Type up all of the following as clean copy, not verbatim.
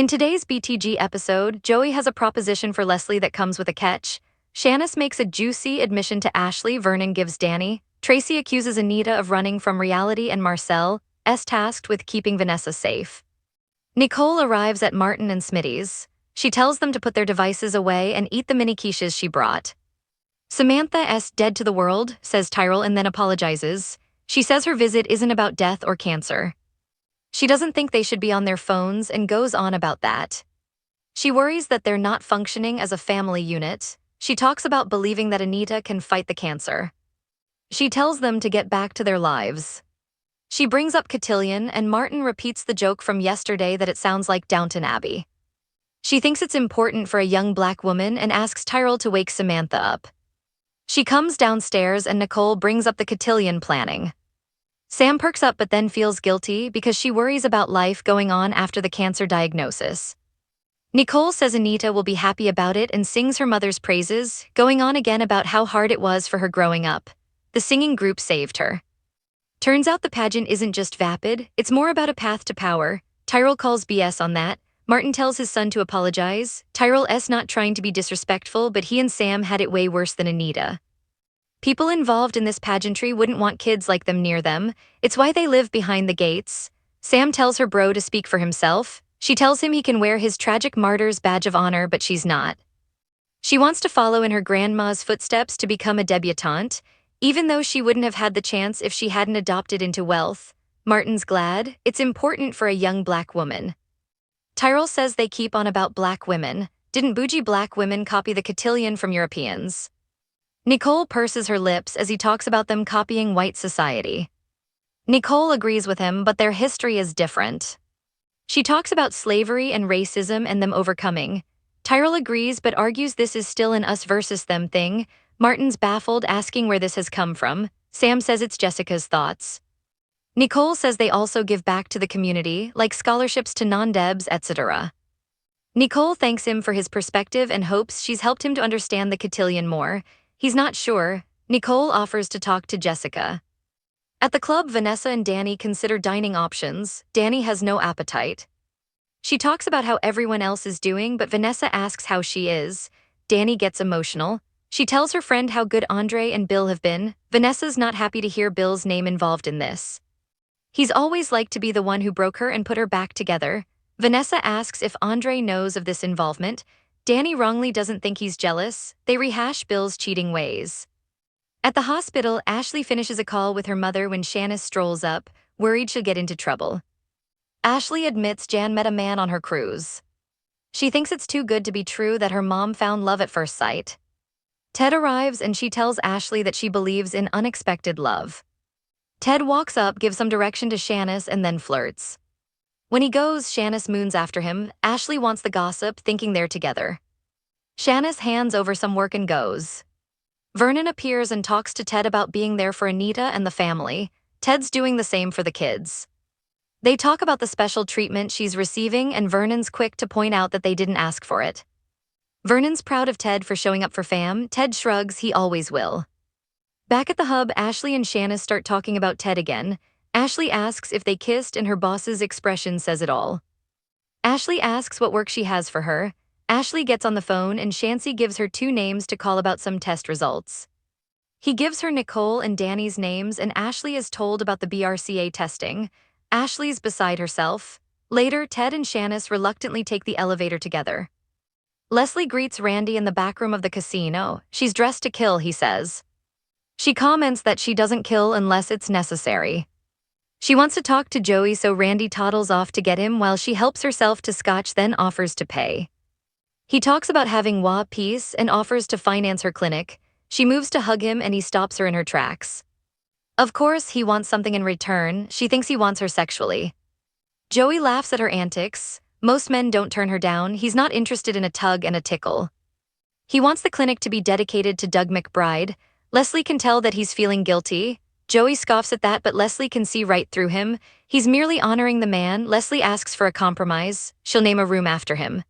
In today's BTG episode, Joey has a proposition for Leslie that comes with a catch. Shanice makes a juicy admission to Ashley, Vernon gives Danny. Tracy accuses Anita of running from reality, and Marcel is tasked with keeping Vanessa safe. Nicole arrives at Martin and Smitty's. She tells them to put their devices away and eat the mini quiches she brought. Samantha is dead to the world, says Tyrell, and then apologizes. She says her visit isn't about death or cancer. She doesn't think they should be on their phones and goes on about that. She worries that they're not functioning as a family unit. She talks about believing that Anita can fight the cancer. She tells them to get back to their lives. She brings up Cotillion, and Martin repeats the joke from yesterday that it sounds like Downton Abbey. She thinks it's important for a young black woman and asks Tyrell to wake Samantha up. She comes downstairs and Nicole brings up the Cotillion planning. Sam perks up but then feels guilty because she worries about life going on after the cancer diagnosis. Nicole says Anita will be happy about it and sings her mother's praises, going on again about how hard it was for her growing up. The singing group saved her. Turns out the pageant isn't just vapid, it's more about a path to power. Tyrell calls BS on that. Martin tells his son to apologize. Tyrell's not trying to be disrespectful, but he and Sam had it way worse than Anita. People involved in this pageantry wouldn't want kids like them near them. It's why they live behind the gates. Sam tells her bro to speak for himself. She tells him he can wear his tragic martyr's badge of honor, but she's not. She wants to follow in her grandma's footsteps to become a debutante, even though she wouldn't have had the chance if she hadn't adopted into wealth. Martin's glad. It's important for a young black woman. Tyrell says they keep on about black women. Didn't bougie black women copy the cotillion from Europeans? Nicole purses her lips as he talks about them copying white society. Nicole agrees with him, but their history is different. She talks about slavery and racism and them overcoming. Tyrell agrees but argues this is still an us versus them thing. Martin's baffled, asking where this has come from. Sam says it's Jessica's thoughts. Nicole says they also give back to the community, like scholarships to non-debs, etc. Nicole thanks him for his perspective and hopes she's helped him to understand the cotillion more. He's not sure. Nicole offers to talk to Jessica. At the club, Vanessa and Danny consider dining options. Danny has no appetite. She talks about how everyone else is doing, but Vanessa asks how she is. Danny gets emotional. She tells her friend how good Andre and Bill have been. Vanessa's not happy to hear Bill's name involved in this. He's always liked to be the one who broke her and put her back together. Vanessa asks if Andre knows of this involvement. Danny wrongly doesn't think he's jealous. They rehash Bill's cheating ways. At the hospital, Ashley finishes a call with her mother when Shanice strolls up, worried she'll get into trouble. Ashley admits Jan met a man on her cruise. She thinks it's too good to be true that her mom found love at first sight. Ted arrives and she tells Ashley that she believes in unexpected love. Ted walks up, gives some direction to Shanice, and then flirts. When he goes, Shanice moons after him. Ashley wants the gossip, thinking they're together. Shanice hands over some work and goes. Vernon appears and talks to Ted about being there for Anita and the family. Ted's doing the same for the kids. They talk about the special treatment she's receiving, and Vernon's quick to point out that they didn't ask for it. Vernon's proud of Ted for showing up for fam. Ted shrugs, he always will. Back at the hub, Ashley and Shanice start talking about Ted again. Ashley asks if they kissed, and her boss's expression says it all. Ashley asks what work she has for her. Ashley gets on the phone and Shancy gives her 2 names to call about some test results. He gives her Nicole and Danny's names, and Ashley is told about the BRCA testing. Ashley's beside herself. Later, Ted and Shanice reluctantly take the elevator together. Leslie greets Randy in the back room of the casino. She's dressed to kill, he says. She comments that she doesn't kill unless it's necessary. She wants to talk to Joey, so Randy toddles off to get him while she helps herself to scotch, then offers to pay. He talks about having peace and offers to finance her clinic. She moves to hug him and he stops her in her tracks. Of course, he wants something in return. She thinks he wants her sexually. Joey laughs at her antics. Most men don't turn her down. He's not interested in a tug and a tickle. He wants the clinic to be dedicated to Doug McBride. Leslie can tell that he's feeling guilty. Joey scoffs at that, but Leslie can see right through him. He's merely honoring the man. Leslie asks for a compromise. She'll name a room after him.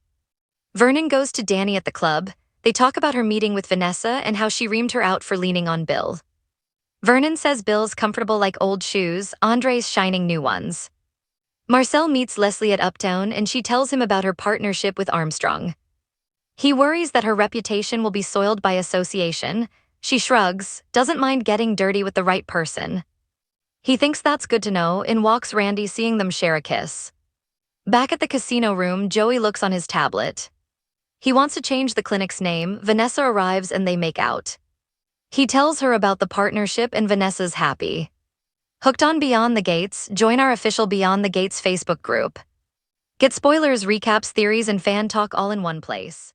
Vernon goes to Danny at the club. They talk about her meeting with Vanessa and how she reamed her out for leaning on Bill. Vernon says Bill's comfortable like old shoes, Andre's shining new ones. Marcel meets Leslie at Uptown and she tells him about her partnership with Armstrong. He worries that her reputation will be soiled by association. She shrugs, doesn't mind getting dirty with the right person. He thinks that's good to know and walks Randy, seeing them share a kiss. Back at the casino room, Joey looks on his tablet. He wants to change the clinic's name. Vanessa arrives and they make out. He tells her about the partnership and Vanessa's happy. Hooked on Beyond the Gates, join our official Beyond the Gates Facebook group. Get spoilers, recaps, theories, and fan talk all in one place.